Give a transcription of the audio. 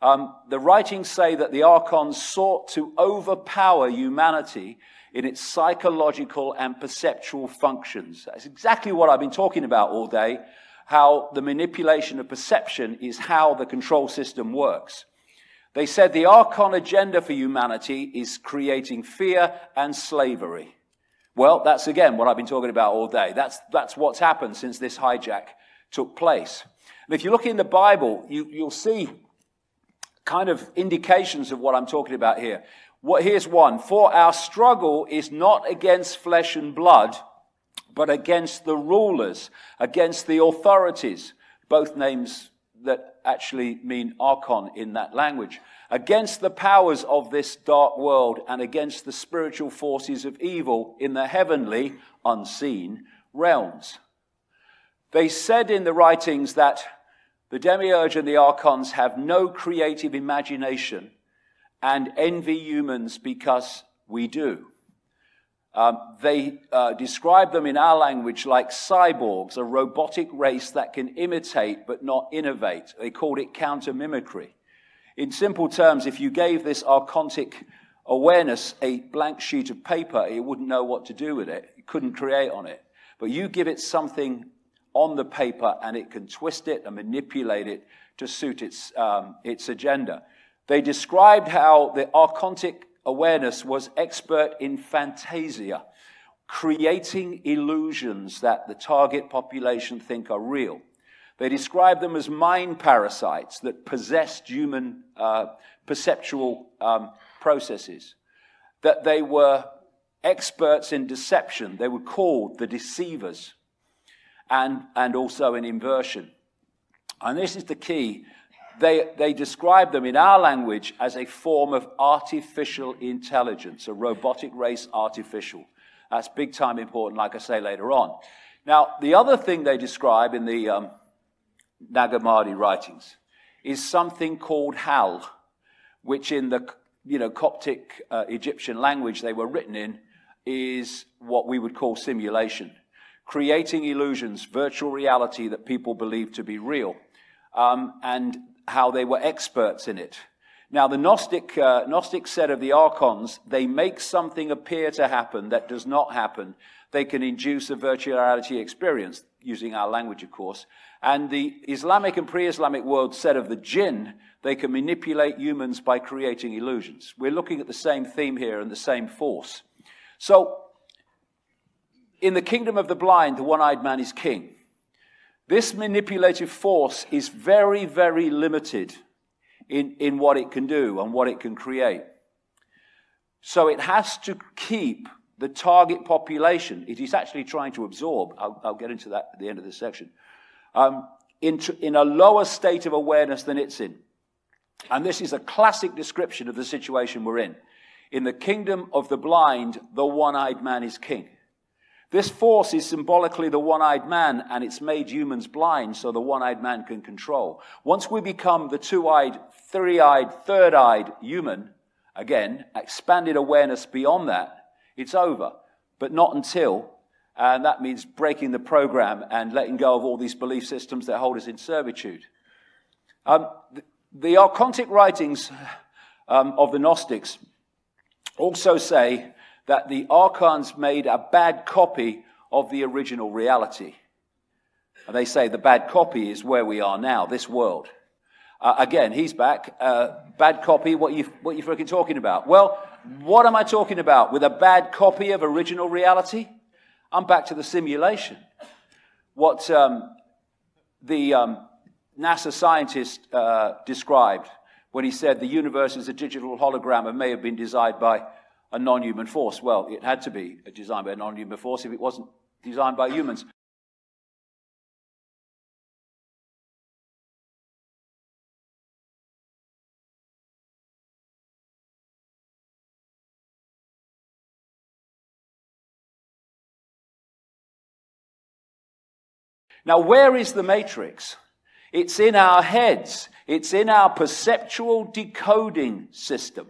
The writings say that the Archons sought to overpower humanity in its psychological and perceptual functions. That's exactly what I've been talking about all day, how the manipulation of perception is how the control system works. They said the Archon agenda for humanity is creating fear and slavery. Well, that's again what I've been talking about all day. That's what's happened since this hijack took place. And if you look in the Bible, you'll see kind of indications of what I'm talking about here. Here's one. For our struggle is not against flesh and blood, but against the rulers, against the authorities. Both names that actually mean Archon in that language. Against the powers of this dark world and against the spiritual forces of evil in the heavenly, unseen realms. They said in the writings that the Demiurge and the Archons have no creative imagination and envy humans because we do. They describe them in our language like cyborgs, a robotic race that can imitate but not innovate. They called it counter-mimicry. In simple terms, if you gave this archontic awareness a blank sheet of paper, it wouldn't know what to do with it. It couldn't create on it. But you give it something on the paper and it can twist it and manipulate it to suit its agenda. They described how the archontic awareness was expert in fantasia, creating illusions that the target population think are real. They described them as mind parasites that possessed human perceptual processes, that they were experts in deception. They were called the deceivers, and also in inversion. And this is the key. They describe them in our language as a form of artificial intelligence, a robotic race artificial. That's big time important, like I say later on. Now, the other thing they describe in the Nag Hammadi writings is something called Hal, which in the Coptic Egyptian language they were written in is what we would call simulation, creating illusions, virtual reality that people believe to be real, and how they were experts in it. Now, the Gnostic said of the Archons, they make something appear to happen that does not happen. They can induce a virtual reality experience, using our language, of course. And the Islamic and pre-Islamic world said of the jinn, they can manipulate humans by creating illusions. We're looking at the same theme here and the same force. So, in the kingdom of the blind, the one-eyed man is king. This manipulative force is very, very limited in what it can do and what it can create. So it has to keep the target population it is actually trying to absorb, I'll get into that at the end of this section, in a lower state of awareness than it's in. And this is a classic description of the situation we're in. In the kingdom of the blind, the one-eyed man is king. This force is symbolically the one-eyed man, and it's made humans blind so the one-eyed man can control. Once we become the two-eyed, three-eyed, third-eyed human, again, expanded awareness beyond that, it's over. But not until, and that means breaking the program and letting go of all these belief systems that hold us in servitude. The Archontic writings of the Gnostics also say that the Archons made a bad copy of the original reality. And they say the bad copy is where we are now, this world. Again, he's back. Bad copy, what you freaking talking about? Well, what am I talking about? With a bad copy of original reality? I'm back to the simulation. What the NASA scientist described when he said the universe is a digital hologram and may have been designed by a non-human force. Well, it had to be designed by a non-human force if it wasn't designed by humans. Now, where is the matrix? It's in our heads. It's in our perceptual decoding system.